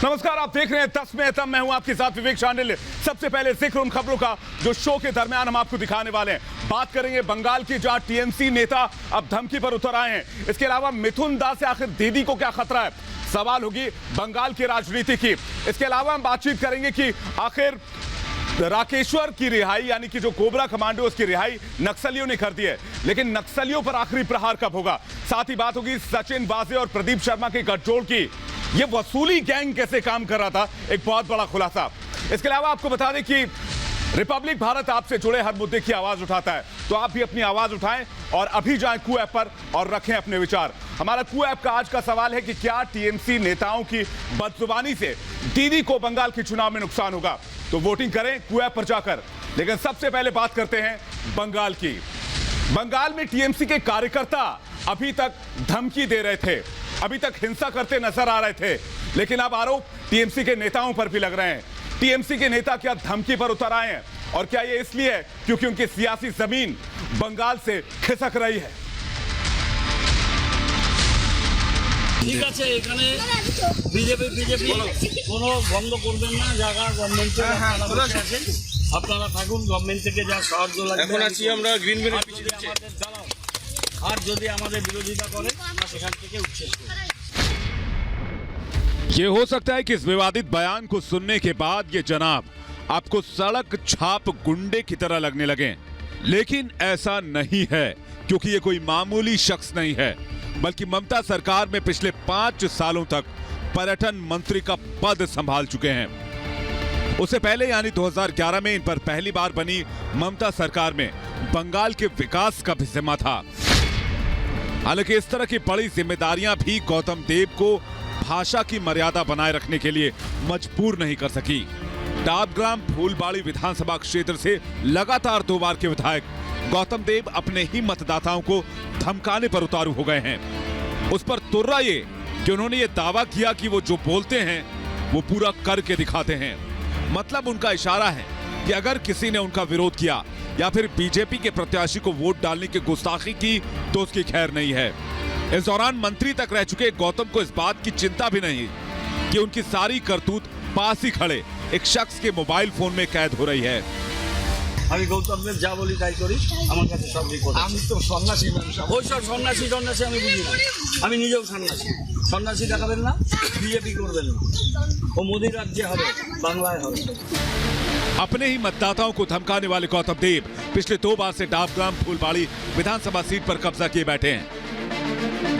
नमस्कार, आप देख रहे हैं 10 में तब मैं हूं आपके साथ विवेक शांडिल्य। सबसे पहले जिक्र उन खबरों का जो शो के दरमियान हम आपको दिखाने वाले हैं। बात करेंगे बंगाल की, जहां टीएमसी नेता अब धमकी पर उतर आए हैं। इसके अलावा मिथुन दास से आखिर दीदी को क्या खतरा है, सवाल होगी बंगाल की राजनीति की। इसके अलावा हम बातचीत करेंगे कि आखिर राकेश्वर की रिहाई यानी कि जो कोबरा कमांडो उसकी रिहाई नक्सलियों ने कर दी है, लेकिन नक्सलियों पर आखिरी प्रहार कब होगा। साथ ही बात होगी सचिन वाजे और प्रदीप शर्मा के गठजोड़ की। ये वसूली गैंग कैसे काम कर रहा था, एक बहुत बड़ा खुलासा। इसके अलावा आपको बता दें कि रिपब्लिक भारत आपसे जुड़े हर मुद्दे की आवाज उठाता है, तो आप भी अपनी आवाज उठाएं और अभी जाएं कू ऐप पर और रखें अपने विचार। हमारा कू ऐप का आज का सवाल है कि क्या टीएमसी नेताओं की बदजुबानी से दीदी को बंगाल के चुनाव में नुकसान होगा, तो वोटिंग करें कू ऐप पर जाकर। लेकिन सबसे पहले बात करते हैं बंगाल की। बंगाल में टीएमसी के कार्यकर्ता अभी तक धमकी दे रहे थे, अभी तक हिंसा करते नजर आ रहे थे, लेकिन अब आरोप टीएमसी के नेताओं पर भी लग रहे हैं। टीएमसी के नेता क्या धमकी पर उतर आए हैं, और क्या ये इसलिए है क्योंकि उनकी सियासी जमीन बंगाल से खिसक रही है। ঠিক আছে, এখানে বিজেপি কোনো বন্ধ করবেন না, জায়গা গভর্নমেন্টের আপনারা থাকুন, গভর্নমেন্ট থেকে যা সাহায্য লাগবে এখন আছি আমরা গ্রিন বেল্ট পিছিয়ে আমাদের জানাও, আর যদি আমাদের বিরোধিতা করে আমরা সেখান থেকে উচ্ছেদ করব। ये हो सकता है कि इस विवादित बयान को सुनने के बाद ये जनाब आपको सड़क छाप गुंडे की तरह लगने लगे, लेकिन ऐसा नहीं है, क्योंकि ये कोई मामूली शख्स नहीं है, बल्कि ममता सरकार में पिछले 5 सालों तक पर्यटन मंत्री का पद संभाल चुके हैं। उससे पहले यानी 2011 में इन पर पहली बार बनी ममता सरकार में बंगाल के विकास का भी जिम्मा था। हालांकि इस तरह की बड़ी जिम्मेदारियां भी गौतम देव को भाषा की मर्यादा बनाए रखने के लिए मजबूर नहीं कर सकी। डाबग्राम फूलबाड़ी विधानसभा क्षेत्र से लगातार 2 बार के विधायक गौतम देव अपने ही मतदाताओं को धमकाने पर उतारू हो गए हैं। उस पर तुर्रा ये कि उन्होंने ये दावा किया कि वो जो बोलते हैं वो पूरा करके दिखाते हैं। मतलब उनका इशारा है कि अगर किसी ने उनका विरोध किया या फिर बीजेपी के प्रत्याशी को वोट डालने की गुस्ताखी की तो उसकी खैर नहीं है। इस दौरान मंत्री तक रह चुके गौतम को इस बात की चिंता भी नहीं कि उनकी सारी करतूत पास ही खड़े एक शख्स के मोबाइल फोन में कैद हो रही है। আমি গৌতম দেব যা বলি তাই করি, আমার কাছে সব রিপোর্ট। আমি তো সন্ন্যাসী মানুষ, ওই সব সন্ন্যাসী আমি বুঝি না। আমি নিজেও সন্ন্যাসী দেখাবেন না, বিজেপি করবেন না, ও মোদি রাজ্যে হবে, বাংলায় হবে। अपने ही मतदाताओं को धमकाने वाले गौतम देव पिछले 2 बार से डाबग्राम फूलबाड़ी विधानसभा सीट पर कब्जा किए बैठे हैं,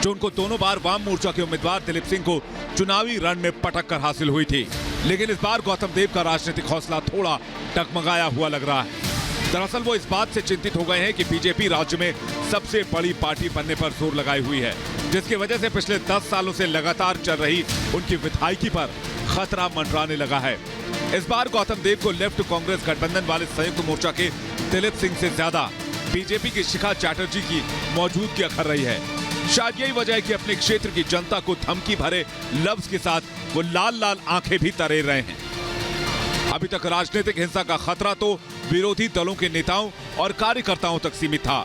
जो उनको दोनों बार वाम मोर्चा के उम्मीदवार दिलीप सिंह को चुनावी रण में पटक कर हासिल हुई थी। लेकिन इस बार गौतम देव का राजनीतिक हौसला थोड़ा डगमगाया हुआ लग रहा है। दरअसल वो इस बात से चिंतित हो गए हैं कि बीजेपी राज्य में सबसे बड़ी पार्टी बनने पर जोर लगाई हुई है, जिसकी वजह से पिछले 10 सालों से लगातार चल रही उनकी विधायकी पर खतरा मंडराने लगा है। इस बार गौतम देव को लेफ्ट कांग्रेस गठबंधन वाले संयुक्त मोर्चा के दिलीप सिंह से ज्यादा बीजेपी की शिखा चैटर्जी की मौजूदगी अखर रही है। शायद यही वजह है कि अपने क्षेत्र की जनता को धमकी भरे लफ्ज के साथ वो लाल लाल आंखें भी तरेर रहे हैं। अभी तक राजनीतिक हिंसा का खतरा तो विरोधी दलों के नेताओं और कार्यकर्ताओं तक सीमित था,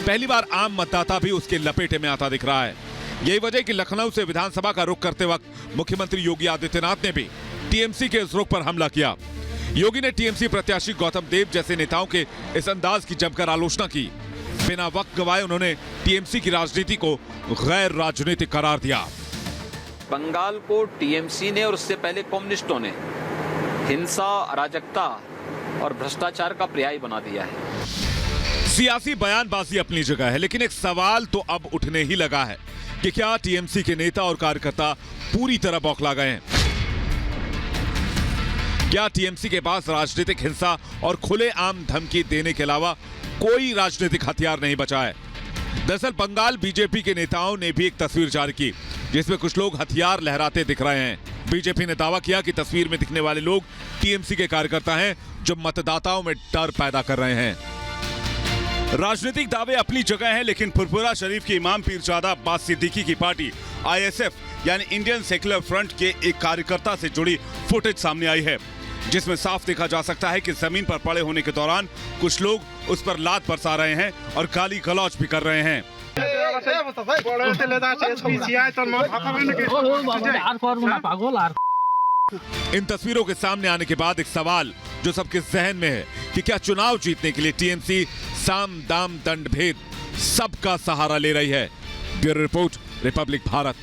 पहली बार आम मतदाता भी उसके लपेटे में आता दिख रहा है। यही वजह कि लखनऊ से विधानसभा का रुख करते वक्त मुख्यमंत्री योगी आदित्यनाथ ने भी टीएमसी के इस रुख पर हमला किया। योगी ने टीएमसी प्रत्याशी गौतम देव जैसे नेताओं के इस अंदाज की जमकर आलोचना की। बिना वक्त गवाए उन्होंने टीएमसी की राजनीति को गैर राजनीतिक करार दिया। बंगाल को टीएमसी ने और उससे पहले कम्युनिस्टों ने हिंसा, अराजकता और भ्रष्टाचार का पर्याय बना दिया है। सियासी बयानबाजी अपनी जगह है, लेकिन एक सवाल तो अब उठने ही लगा है कि क्या टीएमसी के नेता और कार्यकर्ता पूरी तरह बौखला गए हैं? क्या टीएमसी के पास राजनीतिक हिंसा और खुलेआम धमकी देने के अलावा कोई राजनीतिक हथियार नहीं बचा है? दरअसल बंगाल बीजेपी के नेताओं ने भी एक तस्वीर जारी की, जिसमें कुछ लोग हथियार लहराते दिख रहे हैं। बीजेपी ने दावा किया कि तस्वीर में दिखने वाले लोग टीएमसी के कार्यकर्ता हैं, जो मतदाताओं में डर पैदा कर रहे हैं। राजनीतिक दावे अपनी जगह हैं, लेकिन फुरफुरा शरीफ के इमाम पीरजादा अब्बास सिद्दीकी की पार्टी आईएसएफ यानी इंडियन सेक्युलर फ्रंट के एक कार्यकर्ता से जुड़ी फुटेज सामने आई है, जिसमें साफ देखा जा सकता है कि जमीन पर पड़े होने के दौरान कुछ लोग उस पर लात बरसा रहे हैं और गाली गलौज भी कर रहे हैं। इन तस्वीरों के सामने आने के बाद एक सवाल जो सबके जहन में है कि क्या चुनाव जीतने के लिए टीएमसी साम दाम दंड भेद सबका सहारा ले रही है। Bureau report, Republic Bharat.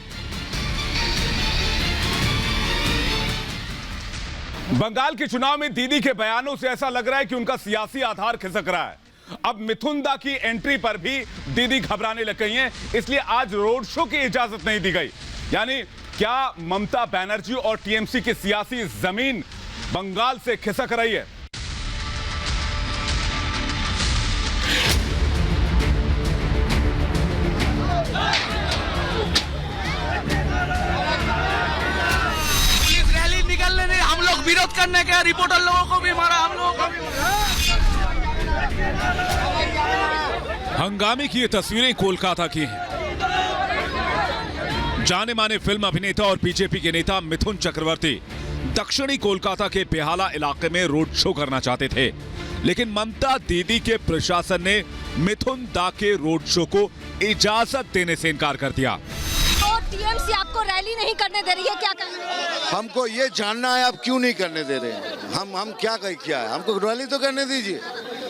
Bengal के चुनाव में दीदी के बयानों से ऐसा लग रहा है कि उनका सियासी आधार खिसक रहा है। अब मिथुन दा की एंट्री पर भी दीदी घबराने लग गई हैं, इसलिए आज रोड शो की इजाजत नहीं दी गई। यानी क्या ममता बनर्जी और टीएमसी की सियासी जमीन बंगाल से खिसक रही है? पुलिस रैली निकलने नहीं, हम लोग विरोध करने के, रिपोर्टर लोगों को भी मारा, हम लोगों को भी मारा। हंगामे की ये तस्वीरें कोलकाता की हैं। जाने माने फिल्म अभिनेता और बीजेपी के नेता मिथुन चक्रवर्ती दक्षिणी कोलकाता के बेहाला इलाके में रोड शो करना चाहते थे, लेकिन ममता दीदी के प्रशासन ने मिथुन दा के रोड शो को इजाजत देने से इनकार कर दिया। और टीएमसी आपको रैली नहीं करने दे रही है, क्या कहना है? हमको ये जानना है आप क्यों नहीं करने दे रहे हैं। हम क्या किया है, हमको रैली तो करने दीजिए।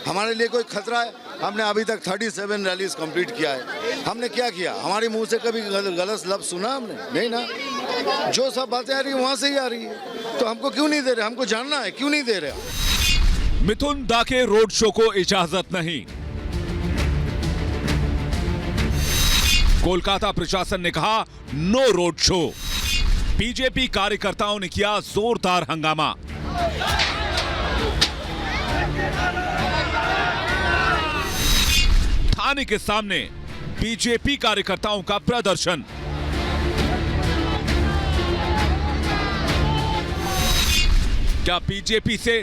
हमारे लिए कोई खतरा है? हमने अभी तक 37 रैलीज कंप्लीट किया है। हमने क्या किया? हमारे मुंह से कभी गलत लफ्ज सुना हमने? नहीं ना। जो सब बातें आ रही है वहां से ही आ रही है, तो हमको क्यों नहीं दे रहे? हमको जानना है क्यों नहीं दे रहे। मिथुन दा के रोड शो को इजाजत नहीं। कोलकाता प्रशासन ने कहा नो रोड शो। बीजेपी कार्यकर्ताओं ने किया जोरदार हंगामा। थाने के सामने बीजेपी कार्यकर्ताओं का प्रदर्शन। क्या बीजेपी से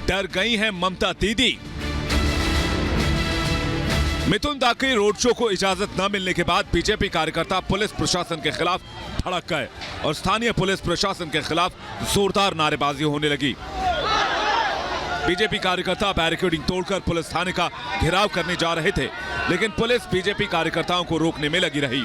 डर गई हैं ममता दीदी? मिथुन दा के रोड शो को इजाजत न मिलने के बाद बीजेपी कार्यकर्ता पुलिस प्रशासन के खिलाफ भड़क गए और स्थानीय पुलिस प्रशासन के खिलाफ जोरदार नारेबाजी होने लगी। बीजेपी कार्यकर्ता बैरिकेडिंग तोड़कर पुलिस थाने का घेराव करने जा रहे थे, लेकिन पुलिस बीजेपी कार्यकर्ताओं को रोकने में लगी रही।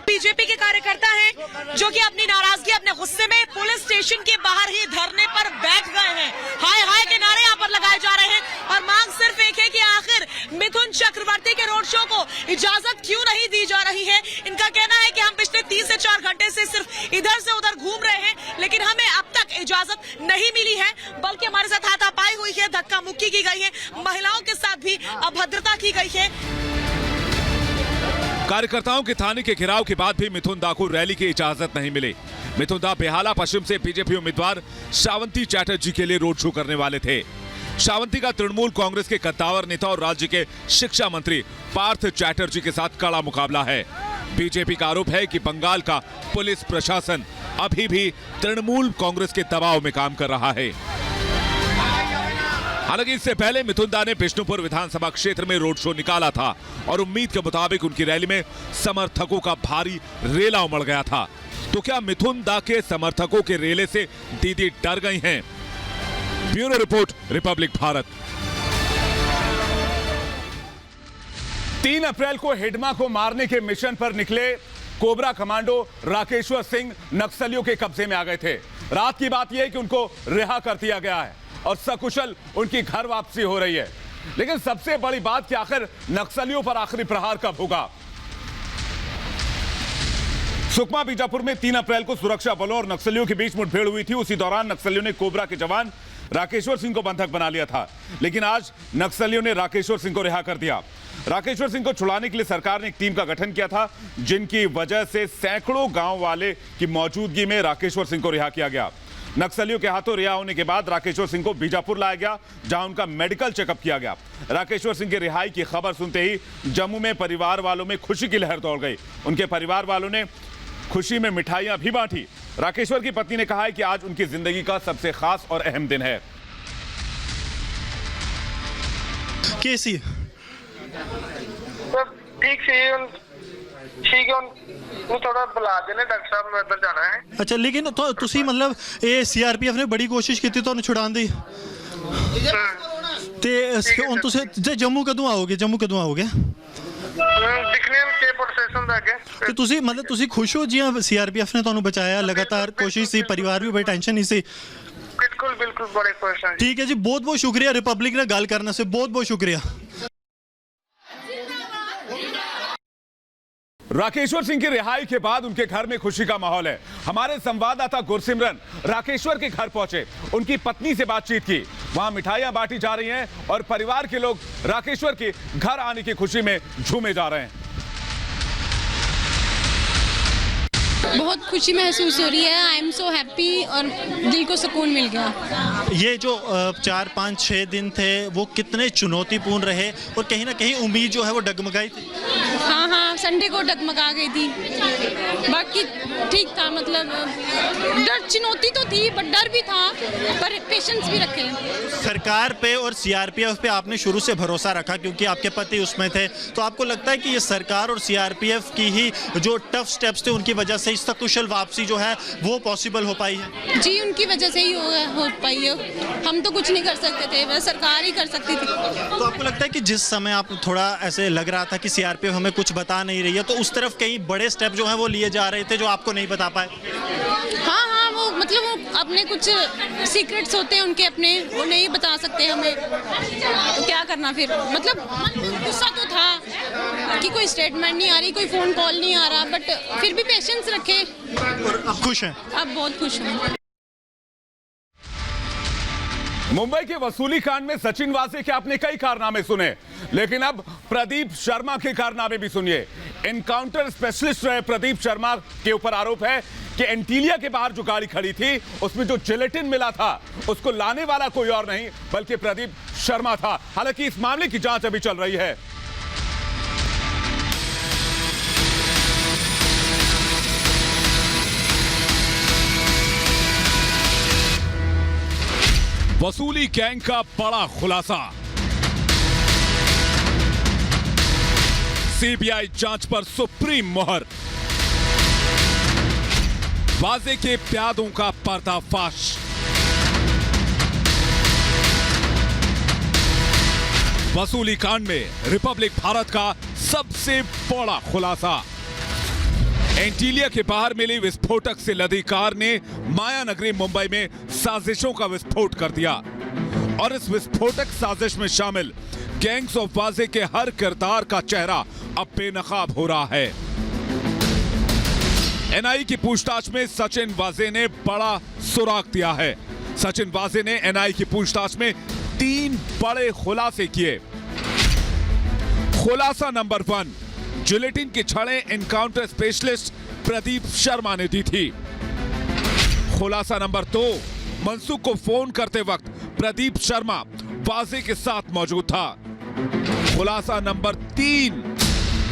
बीजेपी के कार्यकर्ता हैं जो कि अपनी नाराजगी, अपने गुस्से में पुलिस स्टेशन के बाहर ही धरने पर बैठ गए हैं। हाय हाय के नारे यहाँ पर लगाए जा रहे हैं और मांग सिर्फ एक है कि आखिर मिथुन चक्रवर्ती के रोड शो को इजाजत क्यों नहीं दी जा रही है। इनका कहना है कि हम पिछले 3 से 4 घंटे से सिर्फ इधर से उधर घूम रहे हैं, लेकिन हमें अब तक इजाजत नहीं मिली है, बल्कि हमारे साथ हाथापाई हुई है, धक्का मुक्की की गई है, महिलाओं के साथ भी अभद्रता की गई है। कार्यकर्ताओं के थाने के घेराव के बाद भी मिथुन दा को रैली की इजाजत नहीं मिली। मिथुन दा बेहाला पश्चिम से बीजेपी उम्मीदवार श्रावंती चैटर्जी के लिए रोड शो करने वाले थे। श्रावंती का तृणमूल कांग्रेस के कद्दावर नेता और राज्य के शिक्षा मंत्री पार्थ चैटर्जी के साथ कड़ा मुकाबला है। बीजेपी का आरोप है कि बंगाल का पुलिस प्रशासन अभी भी तृणमूल कांग्रेस के दबाव में काम कर रहा है। हालांकि इससे पहले मिथुन दा ने बिष्णुपुर विधानसभा क्षेत्र में रोड शो निकाला था और उम्मीद के मुताबिक उनकी रैली में समर्थकों का भारी रेला उमड़ गया था। तो क्या मिथुन दा के समर्थकों के रेले से दीदी डर गई हैं? Bureau report, Republic Bharat. 3 अप्रैल को हिडमा को मारने के मिशन पर निकले कोबरा कमांडो राकेश्वर सिंह नक्सलियों के कब्जे में आ गए थे। रात की बात यह है कि उनको रिहा कर दिया गया है और सकुशल उनकी घर वापसी हो रही है। लेकिन सबसे बड़ी बात कि आखिर नक्सलियों पर आखिरी प्रहार कब होगा। सुकमा बीजापुर में 3 अप्रैल को सुरक्षा बलों और नक्सलियों के बीच मुठभेड़ हुई थी। उसी दौरान नक्सलियों ने कोबरा के जवान राकेश्वर सिंह को बंधक बना लिया था, लेकिन आज नक्सलियों ने राकेश्वर सिंह को रिहा कर दिया। राकेश्वर सिंह को छुड़ाने के लिए सरकार ने एक टीम का गठन किया था, जिनकी वजह से सैकड़ों गांव वाले की मौजूदगी में राकेश्वर सिंह को रिहा किया गया। नक्सलियों के हाथों रिहा होने के बाद राकेश्वर सिंह को बीजापुर लाया गया, जहां उनका मेडिकल चेकअप किया गया। राकेश्वर सिंह की रिहाई की खबर सुनते ही जम्मू में परिवार वालों में खुशी की लहर दौड़ गई। उनके परिवार वालों ने खुशी में मिठाइयां भी बांटी। राकेश्वर की पत्नी ने कहा है कि आज उनकी जिंदगी का सबसे खास और अहम दिन है। कैसी ठीक है थोड़ा बुला देने डॉक्टर साहब, मैं उधर जाना है। अच्छा, लेकिन तो तुसी मतलब ये सीआरपीएफ ने बड़ी कोशिश की ਤੁਹਾਨੂੰ ਛੁਡਾਉਣ ਦੀ ਤੇ ਹੁਣ ਤੁਸੀਂ ਜੰਮੂ ਕਦੋਂ ਆਓਗੇ? दिखने के ਪ੍ਰੋਸੈਸ਼ਨ ਦਾ ਅੱਗੇ ਤੇ ਤੁਸੀਂ ਮਤਲਬ ਤੁਸੀਂ ਖੁਸ਼ ਹੋ ਜੀ ਸੀਆਰਪੀਐਫ ਨੇ ਤੁਹਾਨੂੰ ਬਚਾਇਆ ਲਗਾਤਾਰ ਕੋਸ਼ਿਸ਼ ਸੀ ਪਰਿਵਾਰ ਵੀ ਬੜੀ ਟੈਨਸ਼ਨ ਨਹੀਂ ਸੀ ਬਿਲਕੁਲ ਬਿਲकुल बड़े खुश हैं ठीक है जी बहुत बहुत शुक्रिया रिपब्लिक ने गल करने से बहुत बहुत शुक्रिया राकेश्वर सिंह की रिहाई के बाद उनके घर में खुशी का माहौल है। हमारे संवाददाता गुरसिमरन राकेश्वर के घर पहुंचे, उनकी पत्नी से बातचीत की, वहां मिठाइयां बांटी जा रही हैं और परिवार के लोग राकेश्वर के घर आने की खुशी में झूमे जा रहे हैं। बहुत खुशी महसूस हो रही है। आई एम सो हैप्पी और दिल को सुकून मिल गया। ये जो 4, 5, 6 दिन थे वो कितने चुनौतीपूर्ण रहे और कहीं ना कहीं उम्मीद जो है वो डगमगाई थी। हाँ हाँ, संडे को डगमगा गई थी, बाकी ठीक था। मतलब डर चुनौती तो थी बट डर भी था, पर पेशेंस भी रखे। सरकार पे और सीआरपीएफ पे आपने शुरू से भरोसा रखा क्योंकि आपके पति उसमें थे, तो आपको लगता है कि ये सरकार और सीआरपीएफ की ही जो टफ स्टेप्स थे उनकी वजह से इस सकुशल वापसी जो है वो पॉसिबल हो पाई है? जी, उनकी वजह से ही हो पाई है। हम तो कुछ नहीं कर सकते थे, वह सरकार ही कर सकती थी। तो आपको लगता है कि जिस समय आप थोड़ा ऐसे लग रहा था कि सीआरपीएफ हमें कुछ बता नहीं रही है, तो उस तरफ कई बड़े स्टेप जो हैं वो लिए जा रहे थे जो आपको नहीं बता पाए? हाँ हाँ, वो मतलब वो अपने कुछ सीक्रेट्स होते हैं उनके अपने, वो नहीं बता सकते हमें, तो क्या करना फिर। मतलब गुस्सा तो था कि कोई स्टेटमेंट नहीं आ रही, कोई फोन कॉल नहीं आ रहा, बट फिर भी पेशेंस रखे। और अब खुश हैं? अब बहुत खुश हूँ। मुंबई के वसूली कांड में सचिन वाजे के आपने कई कारनामे सुने, लेकिन अब प्रदीप शर्मा के कारनामे भी सुनिए। एनकाउंटर स्पेशलिस्ट रहे प्रदीप शर्मा के ऊपर आरोप है कि एंटीलिया के बाहर जो गाड़ी खड़ी थी उसमें जो जिलेटिन मिला था उसको लाने वाला कोई और नहीं बल्कि प्रदीप शर्मा था। हालांकि इस मामले की जांच अभी चल रही है। वसूली गैंग का बड़ा खुलासा, सीबीआई जांच पर सुप्रीम मोहर, वाजे के प्यादों का पर्दाफाश, वसूली कांड में रिपब्लिक भारत का सबसे बड़ा खुलासा। एंटीलिया के बाहर मिली विस्फोटक से लदी कार ने मायानगरी मुंबई में साजिशों का विस्फोट कर दिया और इस विस्फोटक साजिश में शामिल गैंग्स ऑफ वाजे के हर किरदार का चेहरा अब बेनकाब हो रहा है। एनआई की पूछताछ में सचिन वाजे ने बड़ा सुराग दिया है। सचिन वाजे ने एनआई की पूछताछ में 3 बड़े खुलासे किए। खुलासा नंबर 1, जिलेटिन की छड़ें एनकाउंटर स्पेशलिस्ट प्रदीप शर्मा ने दी थी। खुलासा नंबर 2, मनसुख को फोन करते वक्त प्रदीप शर्मा वाजे के साथ मौजूद था। खुलासा नंबर 3,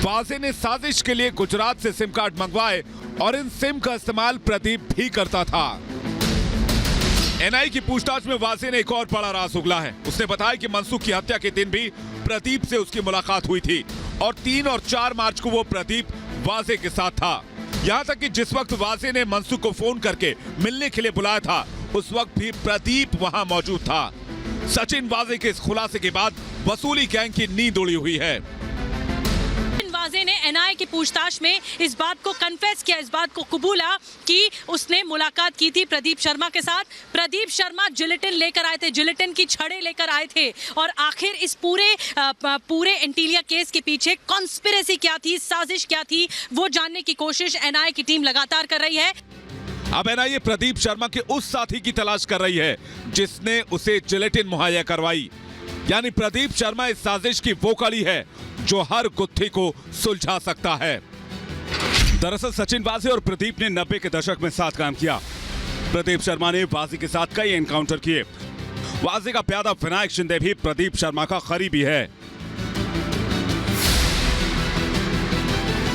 वाजे ने साजिश के लिए गुजरात से सिम कार्ड मंगवाए और इन सिम का इस्तेमाल प्रदीप भी करता था। एनआई की पूछताछ में वाजे ने एक और बड़ा राज उगला है। उसने बताया कि मनसुख की हत्या के दिन भी प्रदीप से उसकी मुलाकात हुई थी और 3 और 4 मार्च को वो प्रदीप वाजे के साथ था। यहां तक कि जिस वक्त वाजे ने मनसुख को फोन करके मिलने के लिए बुलाया था उस वक्त भी प्रदीप वहां मौजूद था। सचिन वाजे के इस खुलासे के बाद वसूली गैंग की नींद उड़ी हुई है। वाजे ने एनआई की पूछताछ में इस बात को कन्फेस किया, इस बात को कबूला कि उसने मुलाकात की थी प्रदीप शर्मा के साथ। प्रदीप शर्मा जिलेटिन लेकर आए थे, जिलेटिन की छड़ें लेकर आए थे और आखिर इस पूरे एंटीलिया केस के पीछे कॉन्स्पिरेसी क्या थी, साजिश क्या थी, वो जानने की कोशिश एनआई की टीम लगातार कर रही है। अब एनआईए प्रदीप शर्मा के उस साथी की तलाश कर रही है जिसने उसे जिलेटिन मुहैया करवाई। यानी प्रदीप शर्मा इस साजिश की वो कड़ी है जो हर गुत्थी को सुलझा सकता है। दरअसल सचिन वाजे और प्रदीप ने 90 के दशक में साथ काम किया। प्रदीप शर्मा ने वाजे के साथ कई एनकाउंटर किए। वाजे का प्यादा विनायक शिंदे भी प्रदीप शर्मा का करीबी है।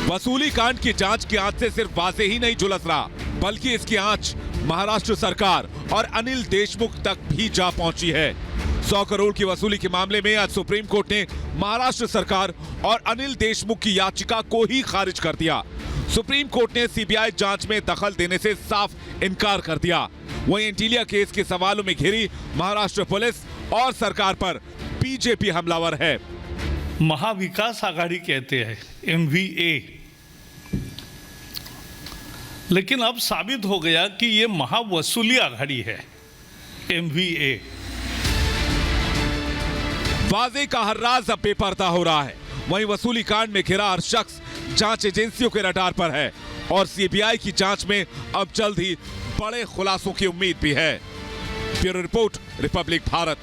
वसूली कांड की जांच की आंच से सिर्फ वाजे ही नहीं झुलस रहा, बल्कि इसकी आंच महाराष्ट्र सरकार और अनिल देशमुख तक भी जा पहुंची है। 100 करोड़ की वसूली के मामले में आज सुप्रीम कोर्ट ने महाराष्ट्र सरकार और अनिल देशमुख की याचिका को ही खारिज कर दिया। सुप्रीम कोर्ट ने सीबीआई जांच में दखल देने से साफ इनकार कर दिया। वहीं एंटीलिया केस के सवालों में घिरी महाराष्ट्र पुलिस और सरकार पर बीजेपी हमलावर है। महाविकास आघाड़ी कहते हैं, MVA लेकिन अब साबित हो गया कि ये महावसूली आघाड़ी है, MVA। वाजे का हर राज अब बेपर्दा हो रहा है। वहीं वसूली कांड में घिरा हर शख्स जांच एजेंसियों के रडार पर है और CBI की जांच में अब जल्द ही बड़े खुलासों की उम्मीद भी है। Bureau report, Republic Bharat.